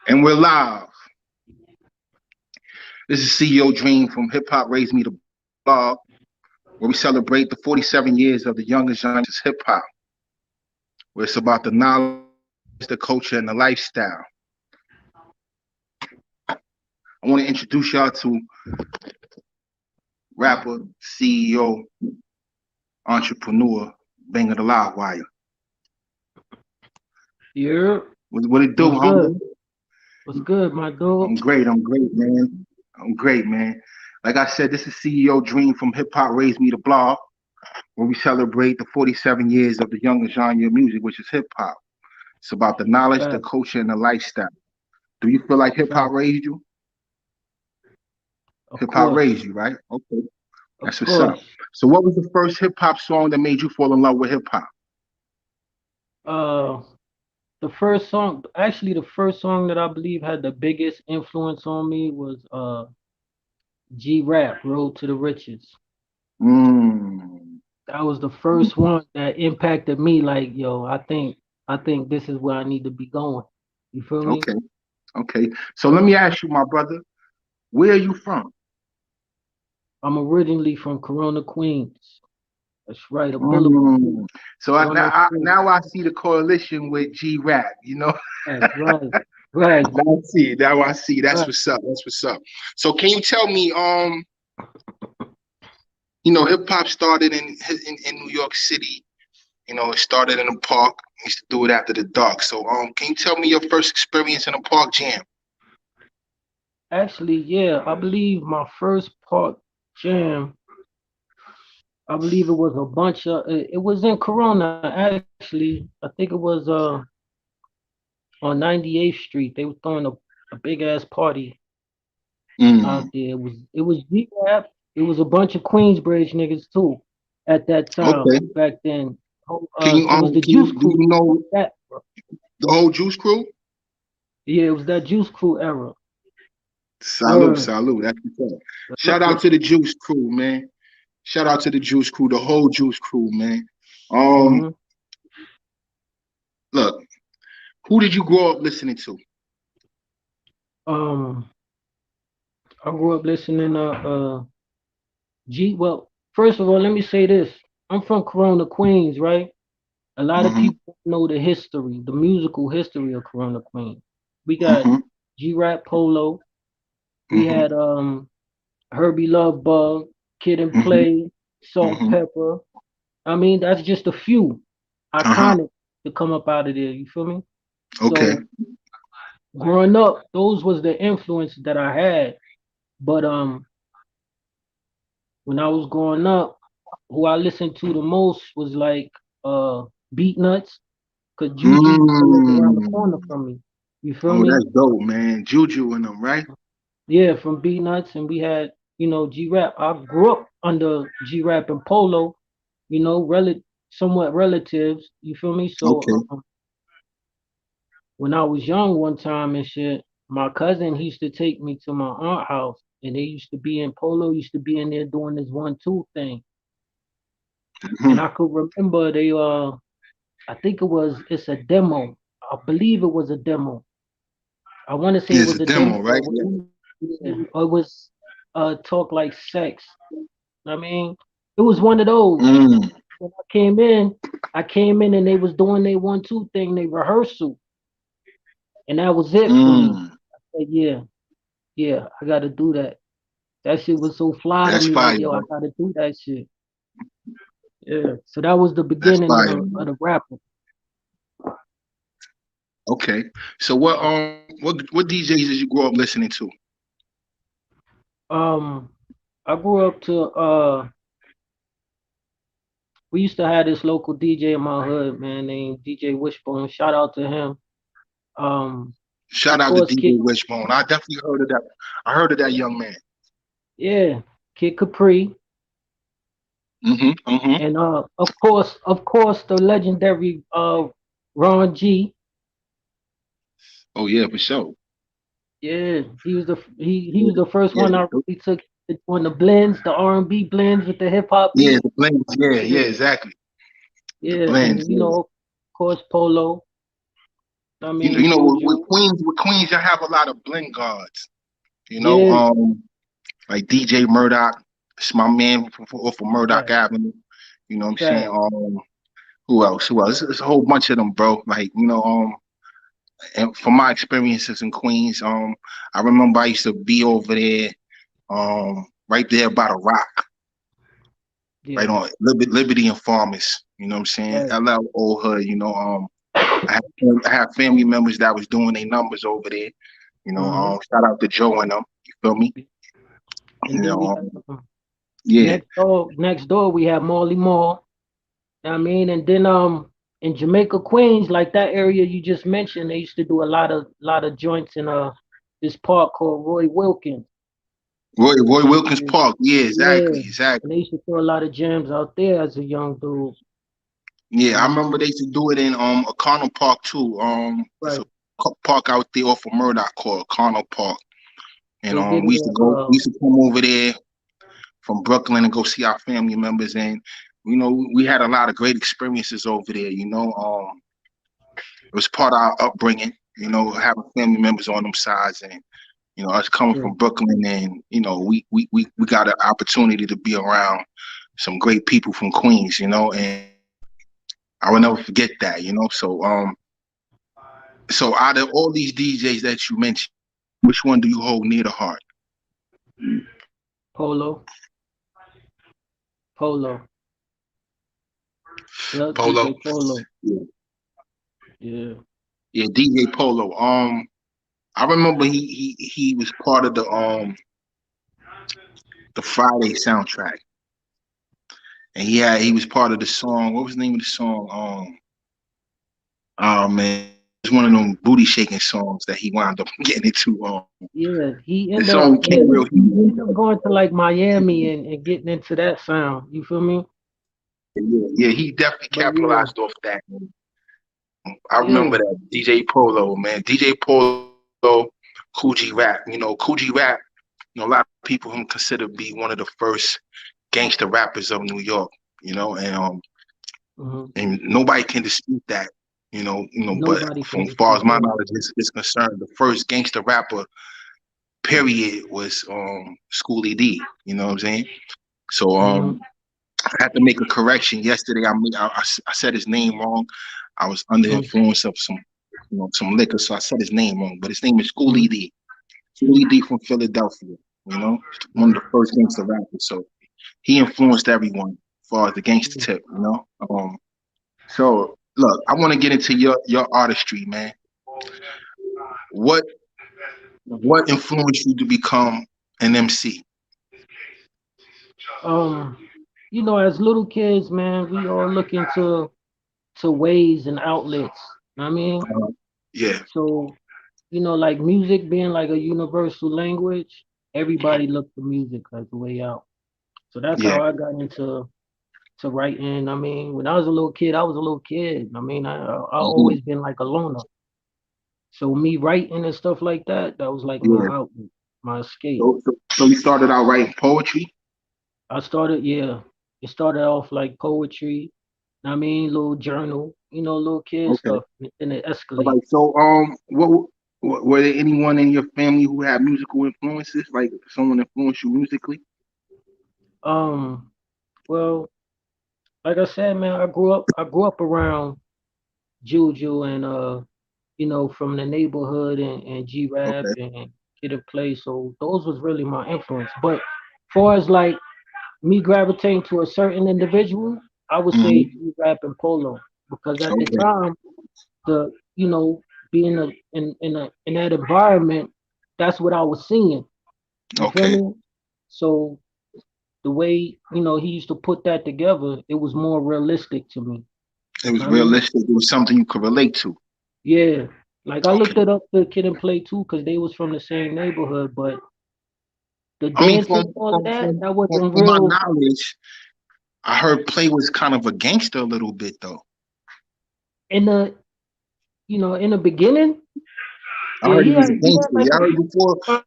And we're live. This is CEO Dream from Hip Hop Raised Me the Blog, where we celebrate the 47 years of the youngest genre's hip hop, where it's about the knowledge, the culture, and the lifestyle. I want to introduce y'all to rapper, CEO, entrepreneur, Banga Da Livewire. Yeah, What it do, what's homie? good? What's good, my dog? I'm great, man. I'm great, man. Like I said, this is CEO Dream from Hip Hop Raised Me the Blog, where we celebrate the 47 years of the youngest genre of music, which is hip hop. It's about the knowledge, the Fact, culture, and the lifestyle. Do you feel like hip hop fact. raised you? Of Hip hop course, raised you, right? Okay, of that's what's up. course. So, what was the first hip hop song that made you fall in love with hip hop? Uh, the first song, actually, the first song that I believe had the biggest influence on me was G Rap, Road to the Riches. Mm, That was the first one that impacted me. Like, yo, I think this is where I need to be going. You feel me? okay, okay. So, let me ask you, my brother, where are you from? I'm originally from Corona, Queens. That's right, a bullet. Mm. So, Corona, Queens. now I see the correlation with G Rap, you know? That's right, right, Now I see. Now I see. That's right. what's up. That's what's up. So, can you tell me, hip hop started in New York City. It started in a park. We used to do it after the dark. So, can you tell me your first experience in a park jam? Actually, yeah, I believe my first part jam, I believe it was a bunch of, it was in Corona, actually. I think it was on 98th Street. They were throwing a big ass party out Mm, there. It was G-Rap. It was a bunch of Queensbridge niggas too at that time, okay. back then. Oh, Can you it was the can you Juice do Crew. you know That, the whole Juice Crew? yeah, it was that Juice Crew era. Salute, Word. salute. That's what's up. Shout out to the Juice Crew, man. Shout out to the Juice Crew, the whole Juice Crew, man. Um, Mm-hmm. look, who did you grow up listening to? Um, I grew up listening well, first of all, let me say this. I'm from Corona, Queens, right? A lot of Mm-hmm. people know the history, the musical history of Corona, Queens. We got Mm-hmm. G Rap Polo, we Mm-hmm. had Herbie Love Bug, Kid and Mm-hmm. Play, Salt Mm-hmm. Pepper. I mean, that's just a few Uh-huh. iconic to come up out of there, you feel me? Okay. So growing up, those was the influence that I had. But when I was growing up, who I listened to the most was like uh Beat Nuts, cause Juju used to live around the corner Mm. from me. You feel Oh, me? that's dope, man. Juju and them, right? Yeah, from Beat Nuts, and we had G Rap. I grew up under G Rap and Polo, somewhat relatives. You feel me? So Okay. when I was young, one time and shit, my cousin he used to take me to my aunt house, and they used to be in Polo. Used to be in there doing this 1-2 thing, and Mm-hmm. I could remember I think it's a demo. I believe it was a demo. I want to say it Here's a was a demo, demo, right? Yeah. yeah, or it was talk like sex. I mean, it was one of those. Mm. When I came in and they was doing their 1-2 thing, they rehearsal, and that was it for me. Mm. I said, yeah, yeah, I got to do that. That shit was so fly to That's me. fire, Like, yo, I bro. got to do that shit. Yeah. So that was the That's beginning fire, of man. the rapping. Okay. So what DJs did you grow up listening to? Um, I grew up to we used to have this local DJ in my hood, man, named DJ Wishbone. Shout out to him. Um, Shout of out to course, DJ Wishbone. I definitely heard of that. I heard of that young man. yeah, Kid Capri, Mm-hmm. Mm-hmm. and of course, the legendary Ron G. Oh yeah, for sure. Yeah, he Yeah, was the first yeah, one I really took on the blends, the R&B blends with the hip hop yeah. beat. The blends. Yeah, Yeah, yeah, exactly. The yeah, blends. and Yeah. of course, Polo. I mean, Juju. With Queens, you have a lot of blend guards. You know, Yeah, like DJ Murdoch, it's my man off of Murdoch fact, Avenue. You know what I'm saying? fact. Who else? Who else? It's a whole bunch of them, bro. Like, and from my experiences in Queens, I remember I used to be over there, right there by the Rock, right Yeah, on Liberty and Farmers. You know what I'm saying? right. LL Old Hood. I have family members that was doing their numbers over there. Mm-hmm. Shout out to Joe and them. You feel me? And You then know, we um, have yeah. next door we have Marley Mall. I mean, and then in Jamaica, Queens, like that area you just mentioned, they used to do a lot of joints in this park called Roy Wilkins. Roy Wilkins Yeah, Park. Yeah, exactly, yeah. exactly. And they used to throw a lot of jams out there as a young dude. Yeah, I Um, remember they used to do it in O'Connell Park too. It's right. a park out there off of Murdoch called O'Connell Park. And They did we it used to at we used to come over there from Brooklyn and go see our family members, and we had a lot of great experiences over there. It was part of our upbringing. Having family members on them sides, and us coming yeah. from Brooklyn, and we got an opportunity to be around some great people from Queens. And I will never forget that. So out of all these DJs that you mentioned, which one do you hold near the heart? Polo, Polo, yeah, Polo. DJ Polo, Yeah, yeah, yeah, DJ Polo. I remember he was part of the Friday soundtrack, and he was part of the song. What was the name of the song? Oh man, it's one of them booty shaking songs that he wound up getting into. yeah. He The ended up, song he came ended, real he huge. ended up going to like Miami and getting into that sound. You feel me? Yeah, yeah, he definitely But yeah, capitalized off that. I yeah. remember that DJ Polo, man. DJ Polo, Coogee Rap. Coogee Rap. A lot of people him consider be one of the first gangster rappers of New York. Hmm. And nobody can dispute that. But Nobody can from far dispute as my that. knowledge is concerned, the first gangster rapper, period, was Schoolie D. You know what I'm saying? So Hmm. I had to make a correction yesterday. I said his name wrong. I was under influence of some liquor, so I said his name wrong. But his name is Hmm. Schoolie D. Schoolie D from Philadelphia. One of Right. the first gangster rappers. So he influenced everyone as far as the gangster Yeah. tip. So look, I want to get into your artistry, man. What what influenced you to become an MC? Um, as little kids, man, we all look into ways and outlets. I mean, Uh, yeah, so like music being like a universal language, everybody looked for music as a way out. So that's yeah, how I got into writing. I mean, when I was a little kid, I was a little kid. I mean, I mhm, always been like a loner. So me writing and stuff like that, that was like my yeah. outlet, my escape. So you started out writing poetry. I started, yeah, it started off like poetry. I mean, little journal, little kid Okay. stuff, and it All escalated. right. So were there anyone in your family who had musical influences? Like someone influenced you musically? Um, well, like I said, man, I grew up around Juju and from the neighborhood and G Rap Okay. and Kid and Play. So those was really my influence. But far as like me gravitating to a certain individual, I would say Hmm. G Rap and Polo because at the Okay. time the being in that environment, that's what I was seeing. You feel Okay. me? So the way he used to put that together, it was more realistic to me. It was I mean, realistic. It was something you could relate to. yeah, like I Okay. looked it up the Kid and Play too because they was from the same neighborhood, but the I mean, dancing and all of that wasn't from my real. knowledge, I heard Play was kind of a gangster a little bit though. In the in the beginning, I yeah, heard he was a he had gangster. like Yeah, I heard a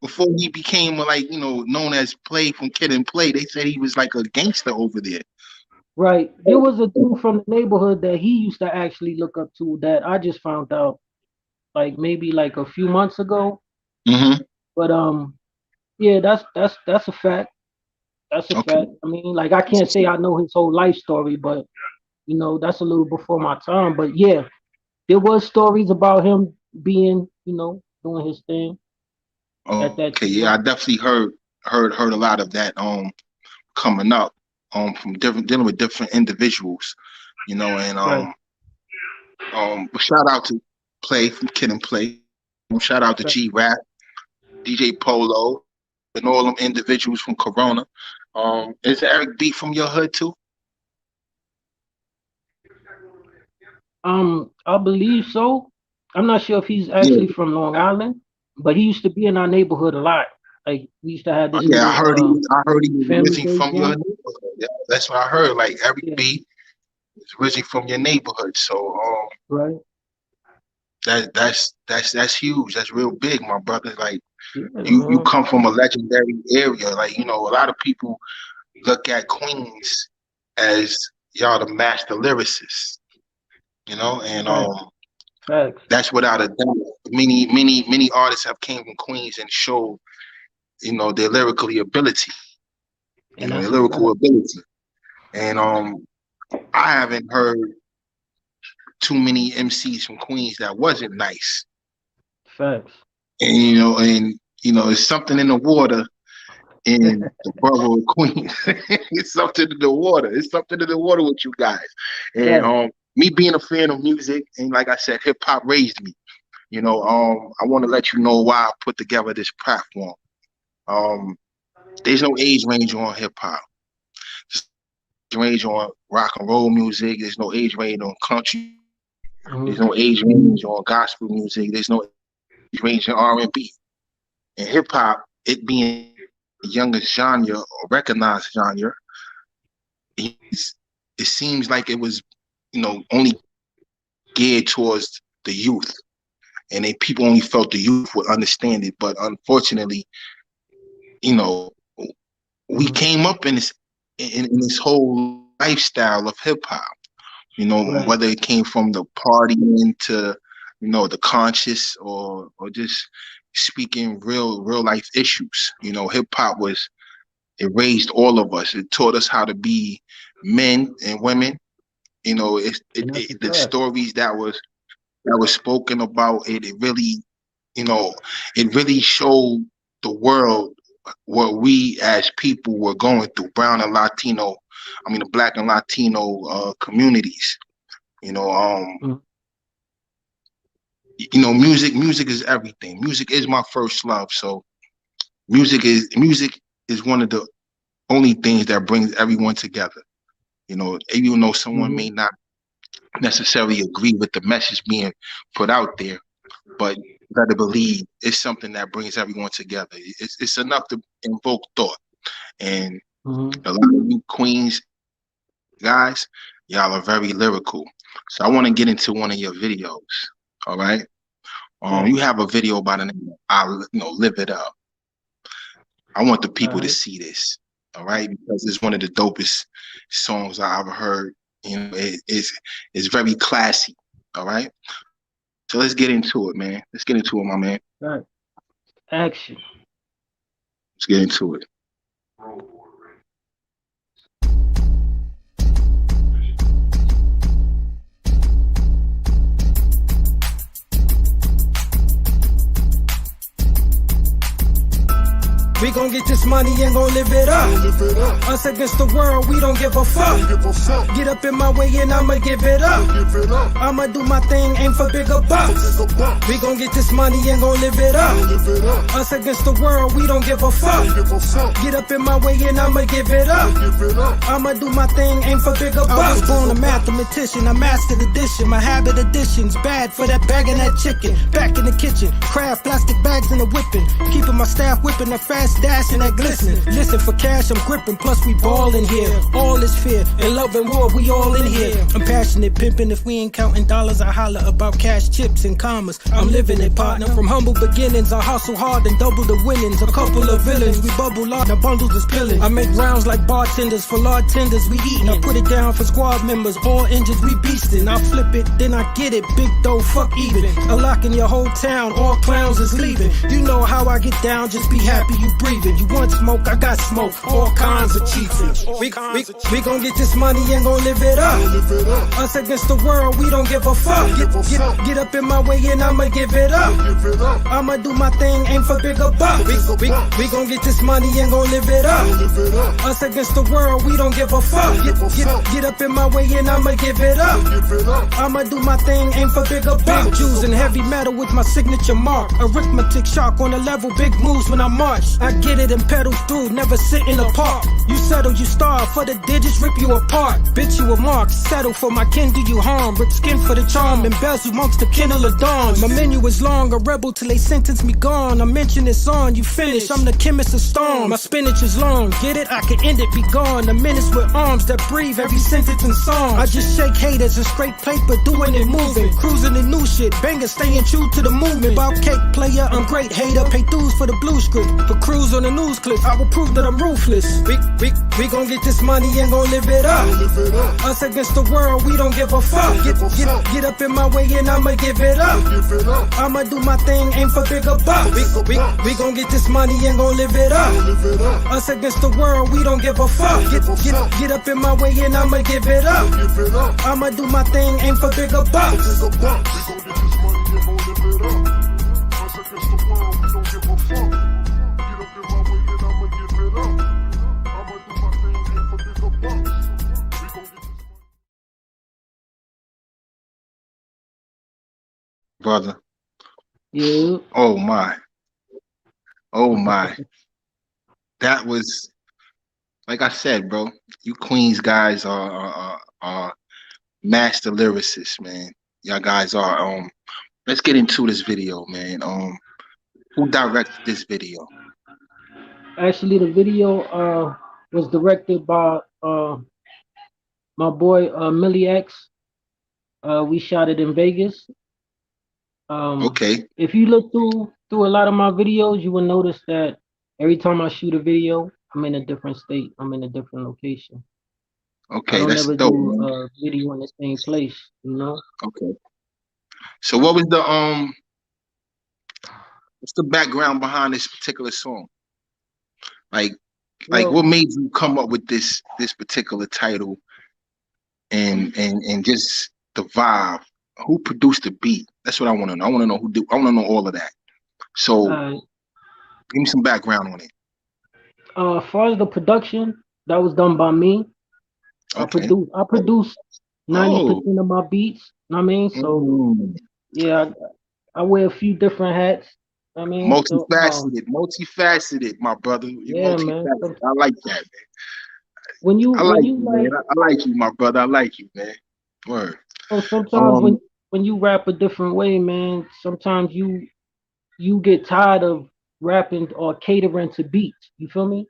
before he became known as Play from Kid and Play. They said he was like a gangster over there. right. There was a dude from the neighborhood that he used to actually look up to that I just found out like maybe like a few months ago. Mm-hmm. But yeah, that's a fact. That's a Okay. fact. I mean, like I can't say I know his whole life story, but you know, that's a little before my time. But yeah, there was stories about him being, you know, doing his thing at that Okay. Yeah, time. I definitely heard a lot of that coming up from different dealing with different individuals, and Right, but shout out to Play from Kid and Play. Shout out to right. G Rap, DJ Polo, and all them individuals from Corona. Is Eric B from your hood too? I believe so. I'm not sure if he's Yeah, actually from Long Island, but he used to be in our neighborhood a lot. Like we used to have this yeah. little I heard he was family originally day from your joint. neighborhood. Yeah, that's what I heard. Like Eric Yeah, B is originally from your neighborhood. So right. that's huge. That's real big, my brother. Like Yeah, you man. come from a legendary area. Like a lot of people look at Queens as y'all the master lyricists. And Right. Facts. that's without a doubt. Many artists have came from Queens and showed their lyrically ability. And Their that's a lyrical fact. ability. And I haven't heard too many MCs from Queens that wasn't nice. Facts. And it's something in the water in the borough of Queens. It's something in the water. It's something in the water with you guys. And Right. me being a fan of music, and like I said, hip hop raised me. I want to let you know why I put together this platform. There's no age range on hip hop. Range on rock and roll music. There's no age range on country. There's no age range on gospel music. There's no age range in R&B. And hip hop, it being the youngest genre or recognized genre, it seems like it was, only geared towards the youth, and people only felt the youth would understand it. But unfortunately, we came up in this whole lifestyle of hip hop. Right. Whether it came from the partying to, the conscious or just speaking real life issues. Hip hop it raised all of us. It taught us how to be men and women. And that's a The fact. stories that was spoken about it really, it really showed the world what we as people were going through, the Black and Latino communities. Mhm. Music is everything. Music is my first love. So music is one of the only things that brings everyone together. Even though someone may not necessarily agree with the message being put out there, but you gotta believe it's something that brings everyone together. It's enough to invoke thought. And a lot of you Queens guys, y'all are very lyrical. So I want to get into one of your videos. All right. You have a video by the name of Live It Up. I want the people to see this. All right, because it's one of the dopest songs I ever heard. It's very classy. All right. So let's get into it, man. Let's get into it, my man. Right. Action. Let's get into it. We gon' get this money and gon' live it up. Us against the world, we don't give a fuck. Get up in my way and I'ma give it up. I'ma do my thing, aim for bigger bucks. We gon' get this money and gon' live it up. Us against the world, we don't give a fuck. Get up in my way and I'ma give it up. I'ma do my thing, aim for bigger bucks. I was born a mathematician, I mastered addition. My habit addition's bad for that bag and that chicken. Back in the kitchen, craft plastic bags in the whipping. Keeping my staff whipping the fast. fast dash and that glistening. Listen for cash, I'm gripping, plus we ballin' here. All is fear, and love and war, we all in here. I'm passionate pimping, if we ain't counting dollars, I holler about cash, chips, and commas. I'm living it, partner. From humble beginnings, I hustle hard and double the winnings. A couple of villains, we bubble up, the bundles is pillin'. I make rounds like bartenders, for large tenders, we eatin'. I put it down for squad members, all injured, we beastin'. I flip it, then I get it, big dough, fuck even. A lock in your whole town, all clowns is leaving. You know how I get down, just be happy you breathing. You want smoke, I got smoke, all kinds of chiefins. We gon' get this money and gon' live it up. Us against the world, we don't give a fuck. Get up in my way and I'ma give it up. I'ma do my thing, aim for bigger bucks. We gon' get this money and gon' live it up. Us against the world, we don't give a fuck. Get up in my way and I'ma give it up. I'ma do my thing, aim for bigger bucks. Big Jews and heavy metal with my signature mark. Arithmetic shark on the level, big moves when I march. I get it and pedal through, never sit in the park. You settle, you starve, for the digits rip you apart. Bitch, you a mark, settle for my kin, do you harm. Rip skin for the charm, embezzle monks to kindle a dawn. My menu is long, a rebel till they sentence me gone. I mention it's on, you finish, I'm the chemist of storm. My spinach is long, get it, I can end it, be gone. A menace with arms that breathe every sentence and song. I just shake haters and straight paper, doing it moving. Cruising in new shit, banger, staying true to the movement. About cake player, I'm great hater, pay dues for the blue script. For cruise on the news clip, I will prove that I'm ruthless. We gon' get this money and gon' live it up. Us against the world, we don't give a fuck. Get up in my way and I'ma give it up. I'ma do my thing, aim for bigger bucks. We gon' get this money and gon' live it up. Us against the world, we don't give a fuck. Get up in my way and I'ma give it up. I'ma do my thing, aim for bigger bucks. Brother. Yeah. Oh my. That was, like I said, bro. You Queens guys are master lyricists, man. Y'all guys are. Let's get into this video, man. Who directed this video? Actually, the video was directed by my boy Millie X. We shot it in Vegas. Okay. If you look through a lot of my videos, you will notice that every time I shoot a video, I'm in a different state. I'm in a different location. Okay, I don't that's never dope. do a video in the same place, you know? Okay. So what was the what's the background behind this particular song? Like Well, what made you come up with this particular title and just the vibe? Who produced the beat? That's what I want to know. I want to know I want to know all of that. So give me some background on it. as far as the production, that was done by me. Okay. I produced 90% of my beats. Know what I mean? So yeah, I wear a few different hats. I mean, multifaceted, my brother. Yeah, man. I like that, man. I like you, my brother. I like you, man. Word. So sometimes when you rap a different way, man, sometimes you get tired of rapping or catering to beats. You feel me?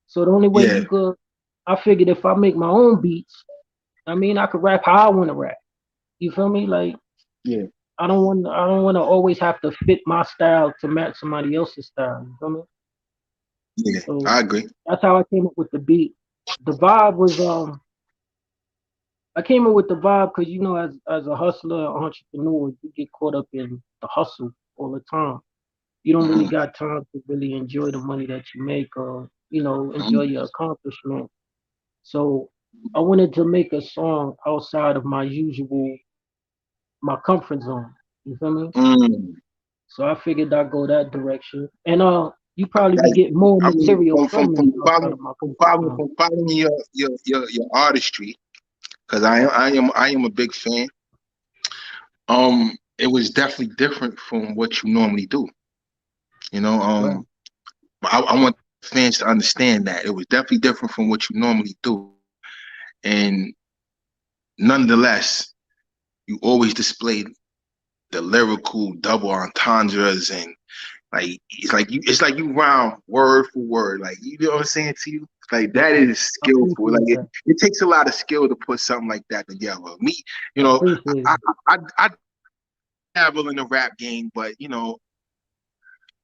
So the only way you could, I figured if I make my own beats, I mean, I could rap how I want to rap. You feel me? Like, yeah. I don't want to always have to fit my style to match somebody else's style. You feel me? Yeah, so I agree. That's how I came up with the beat. The vibe was I came up with the vibe because, you know, as a hustler, entrepreneur, you get caught up in the hustle all the time. You don't really got time to really enjoy the money that you make or, you know, enjoy your accomplishment. So I wanted to make a song outside of my comfort zone. You feel me? So I figured I'd go that direction. And you probably be getting more material from me. Following your artistry, because I am a big fan. It was definitely different from what you normally do. You know, I want fans to understand that it was definitely different from what you normally do. And nonetheless, you always displayed the lyrical double entendres and Like it's like you rhyme word for word. Like, you know what I'm saying to you? Like, that is skillful. Like, it takes a lot of skill to put something like that together. Me, you know, I dabble in the rap game, but you know,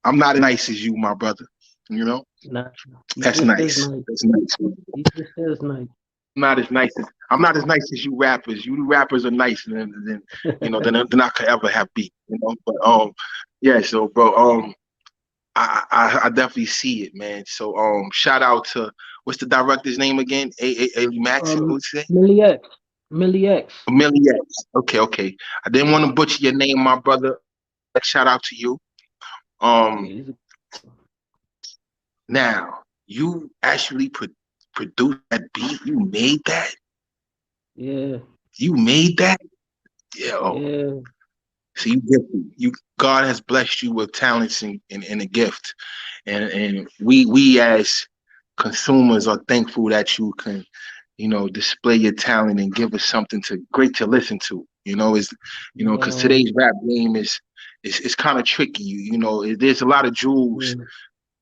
I'm not as nice as you, my brother. You know, that's nice. That's nice. You just is nice. I'm not as nice as you rappers. You rappers are nicer than you know than I could ever have be. You know, but yeah. So, bro, I definitely see it, man. So, shout out to, what's the director's name again? A Max. What's it? Millie X. Millie X. Okay. I didn't want to butcher your name, my brother. Shout out to you. Now you actually produced that beat. You made that. Yeah. You made that. Yeah. So God has blessed you with talents and a gift, and we as consumers are thankful that you can, you know, display your talent and give us something great to listen to. You know, because today's rap game is kind of tricky. You know, there's a lot of jewels,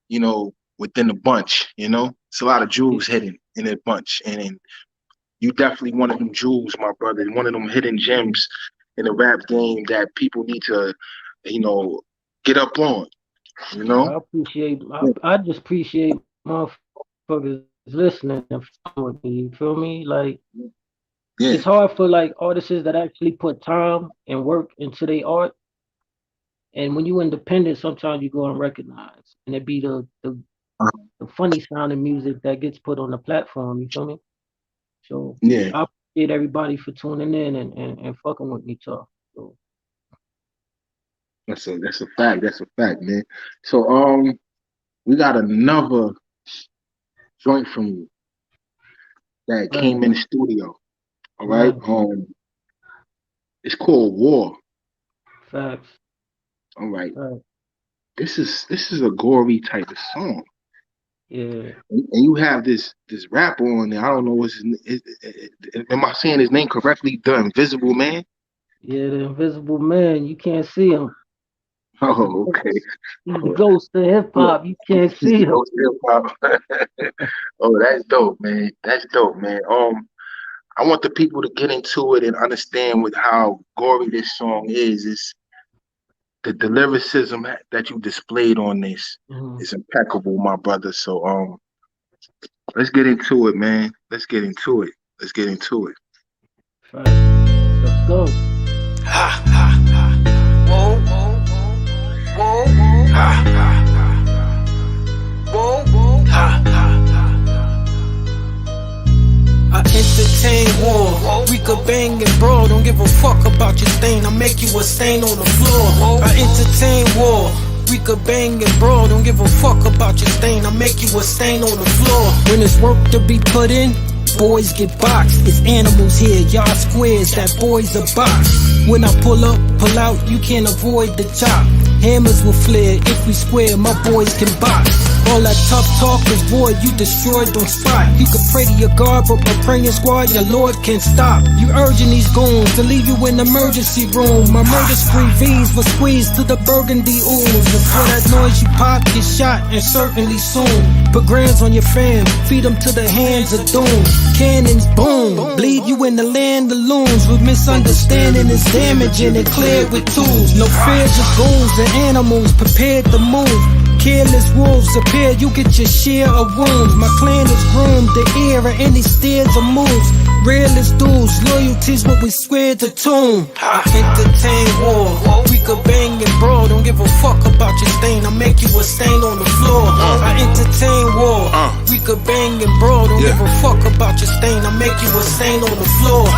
you know, within the bunch. You know, it's a lot of jewels hidden in that bunch, and you definitely one of them jewels, my brother, one of them hidden gems in the rap game that people need to, you know, get up on. You know, I just appreciate motherfuckers listening and with me. You feel me? Like, it's hard for like artists that actually put time and work into their art. And when you independent, sometimes you go unrecognized, and it be the funny sounding music that gets put on the platform. You feel me? So I appreciate everybody for tuning in and fucking with me tough. So that's a fact. That's a fact, man. So we got another joint from you that came in the studio. All right. It's called War. Facts. All right. This is a gory type of song. Yeah. And you have this rapper on there. I don't know am I saying his name correctly? The Invisible Man? Yeah, the Invisible Man. You can't see him. Oh, okay. He's the ghost of hip hop. You can't see him. Oh, that's dope, man. That's dope, man. I want the people to get into it and understand with how gory this song is the lyricism that you displayed on this is impeccable, my brother. So let's get into it, man. Let's get into it. Right. Let's go. Ha ha ha. Whoa, whoa, whoa, whoa. Ha ha ha. Whoa, whoa. Ha ha ha. I entertain war. We could bang and brawl. Don't give a fuck about your stain. I'll make you a stain on the floor. I entertain war. We could bang and brawl. Don't give a fuck about your stain. I'll make you a stain on the floor. When there's work to be put in, boys get boxed. It's animals here, y'all squares. That boy's a box. When I pull up, pull out, you can't avoid the chop. Hammers will flare if we square. My boys can box. All that tough talk is void, you destroyed on spot. You can pray to your God, but my praying squad, your Lord can't stop. You urging these goons to leave you in the emergency room. My murder spree V's was squeezed to the burgundy ooze. And for that noise you pop, get shot, and certainly soon. Put grands on your fam, feed them to the hands of doom. Cannons boom, bleed you in the land of loons. With misunderstanding is damaging and cleared with tools. No fear, just goons and animals prepared to move. Careless wolves appear, you get your share of wounds. My clan is groomed, the ear of any steers or moves. Realest dudes, loyalty's what we swear to tune. I entertain war, we could bang and brawl. Don't give a fuck about your stain, I'll make you a stain on the floor. I entertain war, we could bang and brawl. Don't give a fuck about your stain, I'll make you a stain on the floor.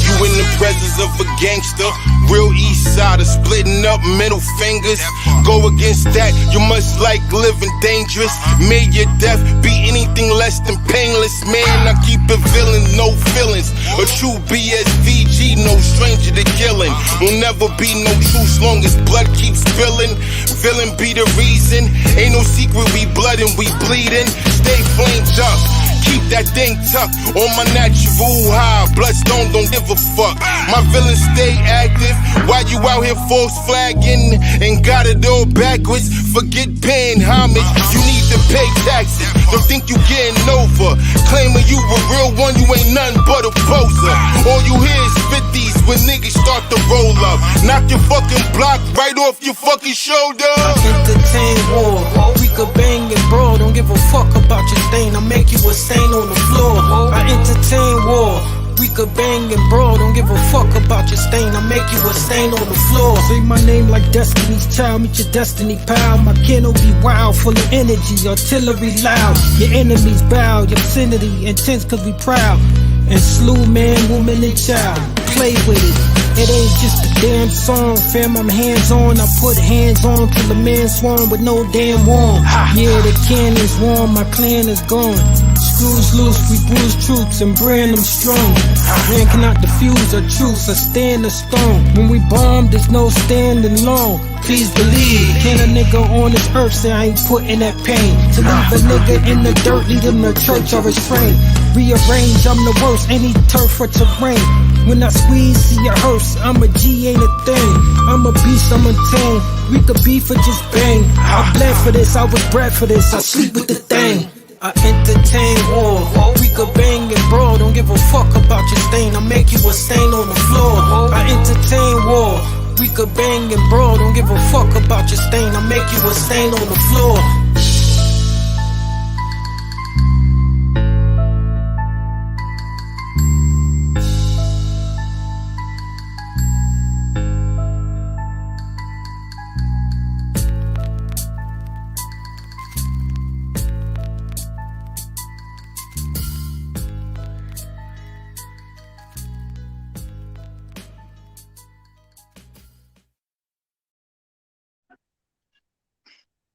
You in the presence of a gangster, real east sider, splitting up middle fingers. Go against that, you must like living dangerous. May your death be anything less than painless. Man, I keep it villain, no feelings. A true BSVG, no stranger to killing. Will never be no truce long as blood keeps spilling. Villain be the reason, ain't no secret we blood and we bleeding. Stay flamed up. Keep that thing tucked on my natural high. Bloodstone don't give a fuck. My villains stay active while you out here false flagging and got it all backwards. forget paying homage. You need to pay taxes. Don't think you getting over. Claiming you a real one, you ain't nothing but a poser. All you hear is 50s when niggas start to roll up. Knock your fucking block right off your fucking shoulder. Entertain war. We could bang and brawl. Don't give a fuck about your stain. I'll make you a stain on the floor. I entertain war. We could bang and brawl, don't give a fuck about your stain. I'll make you a stain on the floor. Say my name like Destiny's Child, meet your destiny pal. My kennel be wild, full of energy, artillery loud. Your enemies bow, your obscenity intense cause we proud. And slew man, woman and child. Play with it. It ain't just a damn song, fam, I'm hands on. I put hands on till the man swarm with no damn warm. Yeah, the can is warm, my clan is gone. Screws loose, we bruise troops and brand them strong. Man cannot defuse a truce or stand a stone. When we bomb, there's no standing long. Please believe, can a nigga on this earth say I ain't putting that pain? To leave a nigga in the dirt, lead him to church or his train. Rearrange, I'm the worst, any turf or terrain. When I squeeze, see it hurts, I'm a G, ain't a thing. I'm a beast, I'm a tame. We could beef or just bang. I bled for this, I was bred for this, I sleep with the thing. I entertain war. We could bang and brawl. Don't give a fuck about your stain. I'll make you a stain on the floor. I entertain war. We could bang and brawl. Don't give a fuck about your stain. I'll make you a stain on the floor.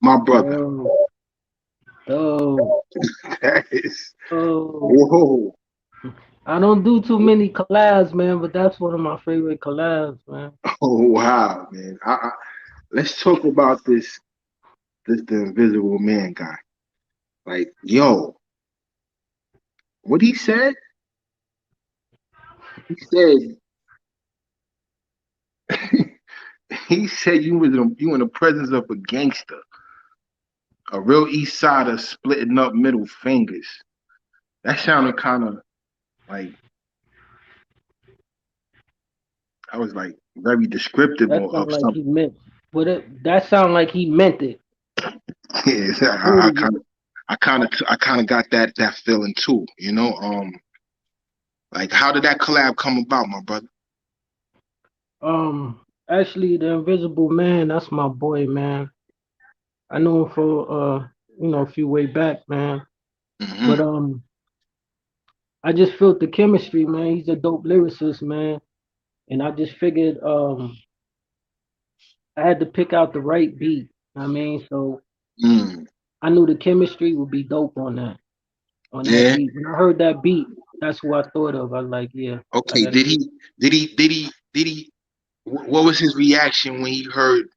My brother. That is. Whoa. I don't do too many collabs, man, but that's one of my favorite collabs, man. Oh wow, man. Let's talk about this the Invisible Man guy. Like, yo, what he said? He said he said you in the presence of a gangster, a real East Sider splitting up middle fingers. That sounded kind of like, I was like very descriptive That of sound like something. he meant. That sound like he meant it. Yeah, I kind of got that feeling too. You know, like how did that collab come about, my brother? Actually, the Invisible Man, that's my boy, man. I know him for a few way back, man. Mm-hmm. But I just felt the chemistry, man. He's a dope lyricist, man. And I just figured I had to pick out the right beat. I mean, so I knew the chemistry would be dope on that beat. When I heard that beat, that's who I thought of. I was like, yeah. Okay, did he what was his reaction when he heard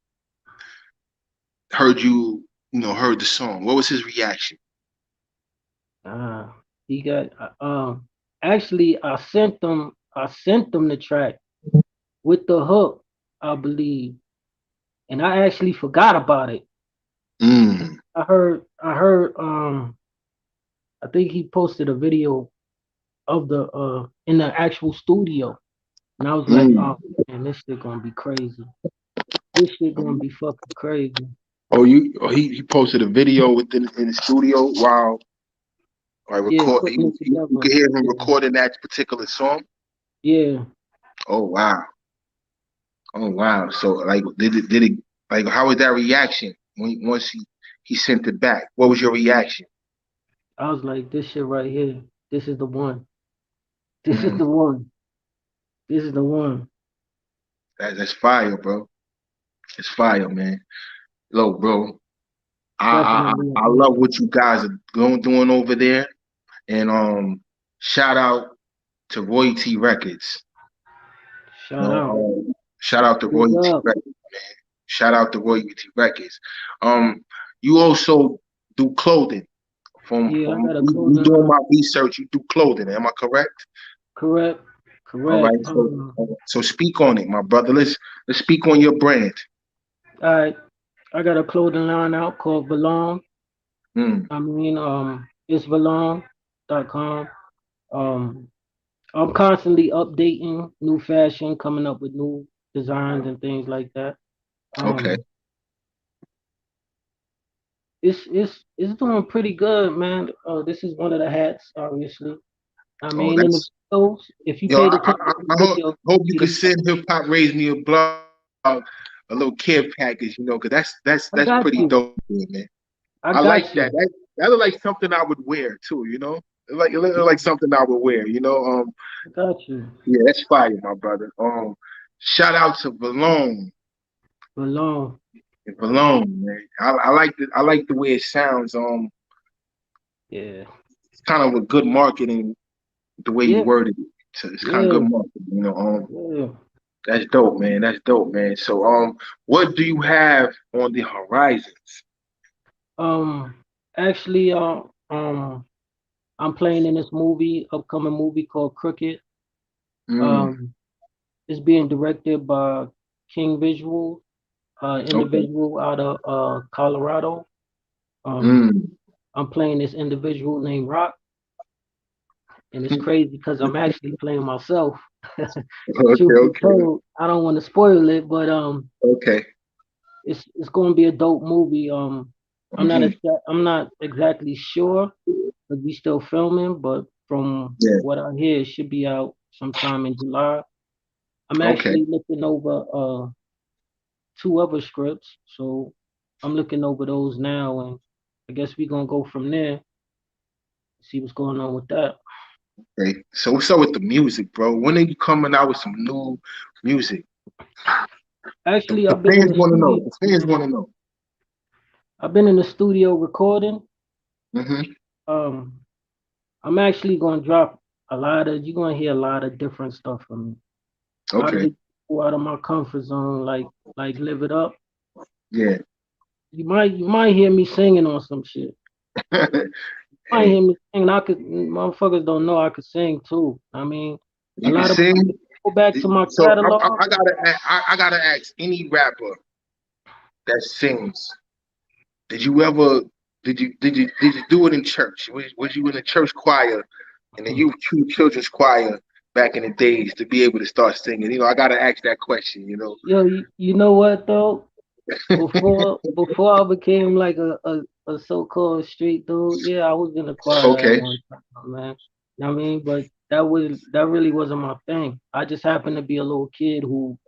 you, heard the song? What was his reaction? He got actually I sent them the track with the hook, I believe. And I actually forgot about it. I heard I think he posted a video of the in the actual studio. And I was like, oh man, this shit gonna be crazy. This shit gonna be fucking crazy. Oh, he posted a video in the studio while recording. You could hear him recording that particular song. Yeah. Oh wow. So like, did it like, how was that reaction once he sent it back? What was your reaction? I was like, this shit right here. This is the one. This is the one. This is the one. That's fire, bro. It's fire, man. Look, bro. I love what you guys are doing over there, and shout out to Royalty Records. Shout out. Shout out to Royalty Records, man. Shout out to Royalty Records. You also do clothing. From doing my research, you do clothing. Am I correct? Correct. All right. So speak on it, my brother. Let's speak on your brand. All right. I got a clothing line out called Belong. Mm. I mean, it's belong.com. Um, I'm constantly updating new fashion, coming up with new designs and things like that. Okay. Um, it's doing pretty good, man. This is one of the hats, obviously. I Oh, mean, in the that's videos, if you yo. paid attention to I the video, hope you you see could the. send Hip Hop Raise Me a blog, a little care package, because I that's got pretty you. dope, man. I I like got that. you. That look like something I would wear too. It look like something I would wear. I got you. Yeah, that's fire, my brother. Shout out to Belong. Valone, man. I like the way it sounds. Yeah. It's kind of a good marketing the way you Yeah. worded it. So it's kind of good Yeah. marketing. Yeah. That's dope, man. That's dope, man. So what do you have on the horizons? Um. Actually, I'm playing in this upcoming movie called Crooked. Mm, Um. It's being directed by King Visual, okay. individual out of Colorado. Um. Mm, I'm playing this individual named Rock, and it's crazy because I'm actually playing myself. okay, Truth be okay, told, I don't want to spoil it, but okay. it's going to be a dope movie. Hmm. I'm not exactly sure because we still filming, but from Yeah. what I hear, it should be out sometime in July. I'm Okay. actually looking over two other scripts, so I'm looking over those now, and I guess we're gonna go from there. See what's going on with that. Okay. So what's up with the music, bro? When are you coming out with some new music? Actually, The fans want to know. The fans want to know. I've been in the studio recording. Hmm. Um, I'm actually gonna drop a lot of. You're gonna hear a lot of different stuff from me. A lot of Okay. it go out of my comfort zone, like Live It Up. Yeah. You might hear me singing on some shit. You might Hey, hear me singing. I could motherfuckers don't know I could sing too. I mean, a you can lot of sing. go back to my So catalog. I gotta ask any rapper that sings. Did you ever did you do it in church? Was you in a church choir in the youth children's choir back in the days to be able to start singing? I gotta ask that question. Yo, you know what though? Before I became like a so-called street dude, yeah, I was in the choir at Okay. one time, man. You know what I mean? But that really wasn't my thing. I just happened to be a little kid who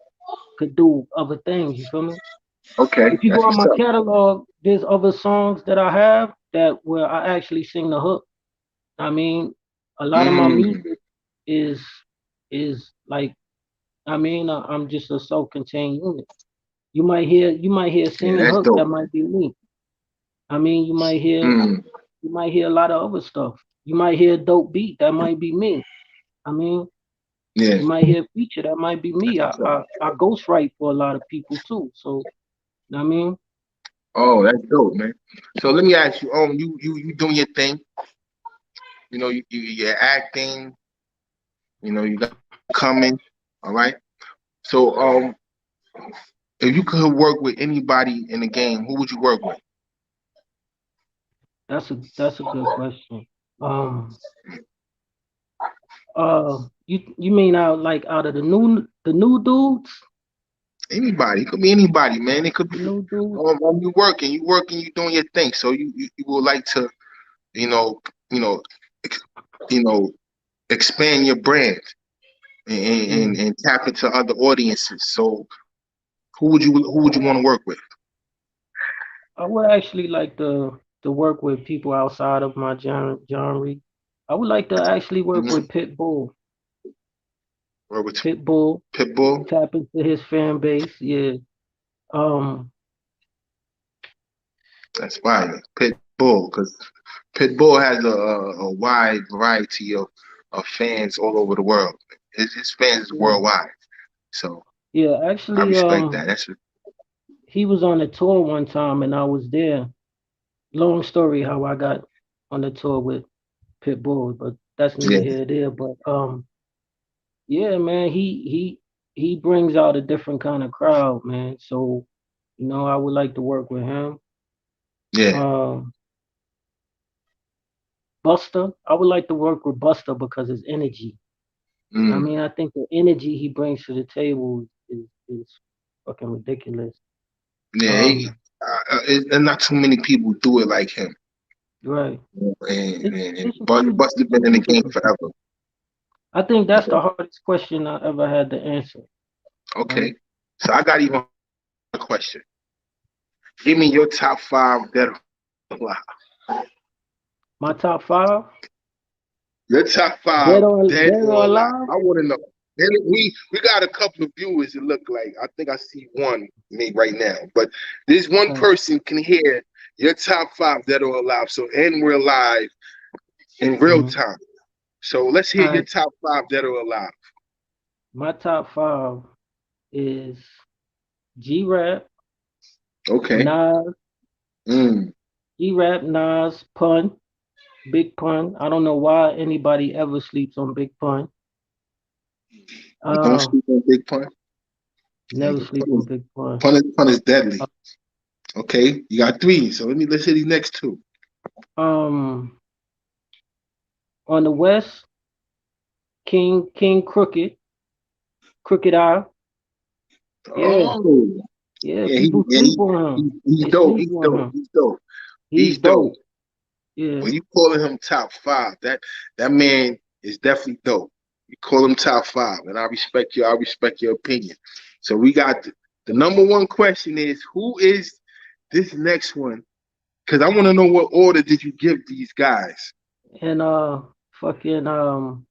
could do other things, you feel me? Okay. If you go That's on what's my up. catalog, there's other songs that I have that where I actually sing the hook. I mean, a lot of my Mm, music is is like I'm just a self-contained unit. You might hear yeah, singing that's hook that dope. might be me. I mean, Mm, you might hear a lot of other stuff. You might hear a dope beat that might be me. I mean, yeah, you might hear a feature that might be that's me. I what's up. I, I ghostwrite for a lot of people too. So, you know what I mean, Oh, that's dope, man. So let me ask you, you doing your thing, you're acting, you got coming, all right? So if you could work with anybody in the game, who would you work with? that's a good question. Um, you mean out of the new dudes, Anybody. It could be anybody, man. It could the be new dudes. you doing your thing. So you would like to, you know, you know, ex, you know, expand your brand Mm. and tap into other audiences. So who would you want to work with? I would actually like to work with people outside of my genre. I would like to actually work Mhm. with Pitbull. Work with Pitbull, Pitbull. tap into his fan base. Yeah. Um. That's fine. Pitbull, because Pitbull has a wide variety of fans all over the world. His fans is Yeah. worldwide. So Yeah. I Actually, respect that. That's he was on a tour one time, and I was there. Long story how I got on the tour with Pitbull, but that's neither yeah. here nor there. But yeah, man, he brings out a different kind of crowd, man. So I would like to work with him. Yeah. Um, Buster, I would like to work with Buster because his energy. I Mm. mean, I think the energy he brings to the table is fucking ridiculous. Yeah. Um, And not too many people do it like him. right. It's a But few, Buster it's a been in the few game different forever. people. I think that's Yeah. the hardest question I ever had to answer. Right. Okay. So I got even a question. Give me your top five dead or alive. My top five, Your top five dead dead or or alive. alive. I want to know. And we got a couple of viewers. It look like I think I see one me right now. But this one Okay. person can hear your top five dead or alive. So and we're live in real Mm-hmm. time. So let's hear All your right. top five dead or alive. My top five is G Rap, Okay. Nas, Mm. G Rap, Nas, Pun, Big Pun. I don't know why anybody ever sleeps on Big Pun. You don't Uh, sleep on Big Pun. Never Nigga, sleep on Big Pun. Pun is deadly. Uh, Okay, you got three. So let's hear these next two. Um, on the West, King Crooked Eye. Yeah, Oh, yeah. yeah, People sleep on him. he's They dope. sleep He's on dope. him. He's dope. He's He's dope. dope. Yeah. When you calling him top five, that man is definitely dope. You call him top five, and I respect you. I respect your opinion. So we got the number one question is who is this next one? Because I want to know what order did you give these guys? And fucking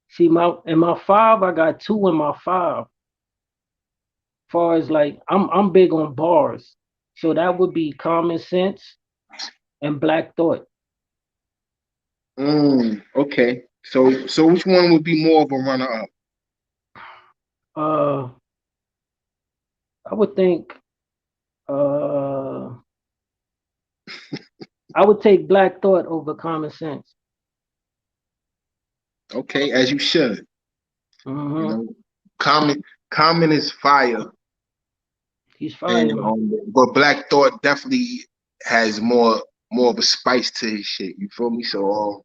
see my five, I got two in my five. Far as like I'm big on bars. So that would be Common Sense and Black Thought. Okay. So which one would be more of a runner up? Uh I would think uh I would take Black Thought over Common Sense. Okay, as you should. You Mm-hmm. know, Common is fire, He's and fire, man. but Black Thought definitely has more of a spice to his shit. You feel me? So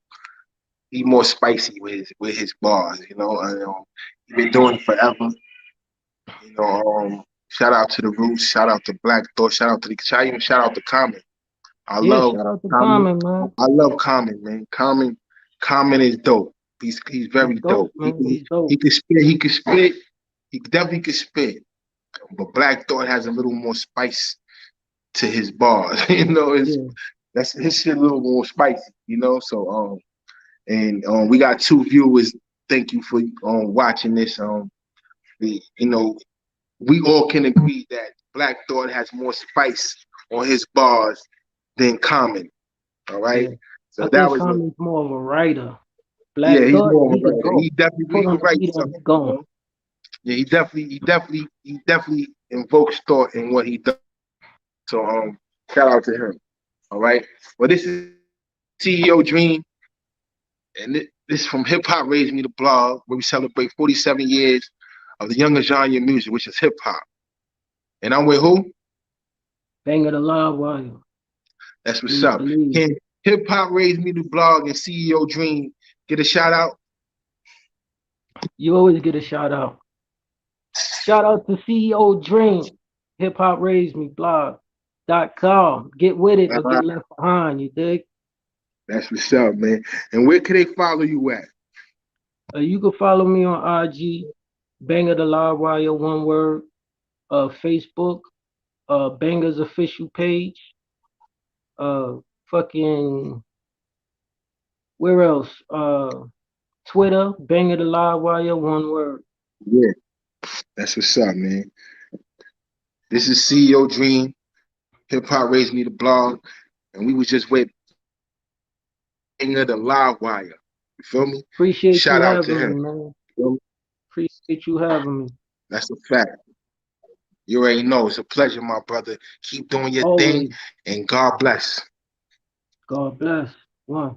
he more spicy with his bars. You know, and he been doing it forever. You know, shout out to the Roots, shout out to Black Thought, shout out to Common. I Yeah, love shout out to Common. Common, man. I love Common, man. Common is dope. He's He's very dope, dope. man. He's He dope. can spit. He can spit. He definitely can spit. But Black Thought has a little more spice to his bars. You know, Yeah. that's his shit a little more spicy. You know, so and we got two viewers. Thank you for watching this. We all can agree that Black Thought has more spice on his bars than Common. All right. Yeah. I So that think was Common's more of a writer. yeah, Black he's Thought, more of he a could writer. go. He Put on can the write beat and something, he you going. know. Yeah, he definitely invokes thought in what he does. So shout out to him. All right. Well, this is CEO Dream, and this is from Hip Hop Raised Me the Blog, where we celebrate 47 years of the younger genre of music, which is hip hop. And I'm with who? Banga Da Livewire. That's what's Please up. believe. Can Hip Hop Raised Me the Blog and CEO Dream get a shout out? You always get a shout out. Shout out to CEO Dream. Hip Hop Raised Me blog.com. Get with it or Uh-huh. get left behind, you dig? That's what's up, man. And where can they follow you at? You can follow me on IG, Banga Da Livewire, one word. Facebook, Banga's official page. Fucking where else? Twitter, Banga Da Livewire, one word. Yeah, that's what's up, man. This is CEO Dream. Hip Hop Raised Me the Blog, and we was just with Banga Da Livewire. You feel me? Appreciate Shout you out to having him. me, man. You feel me? Appreciate you having me. That's a fact. You already know. It's a pleasure, my brother. Keep doing your thing, Always. and God bless. God bless. One.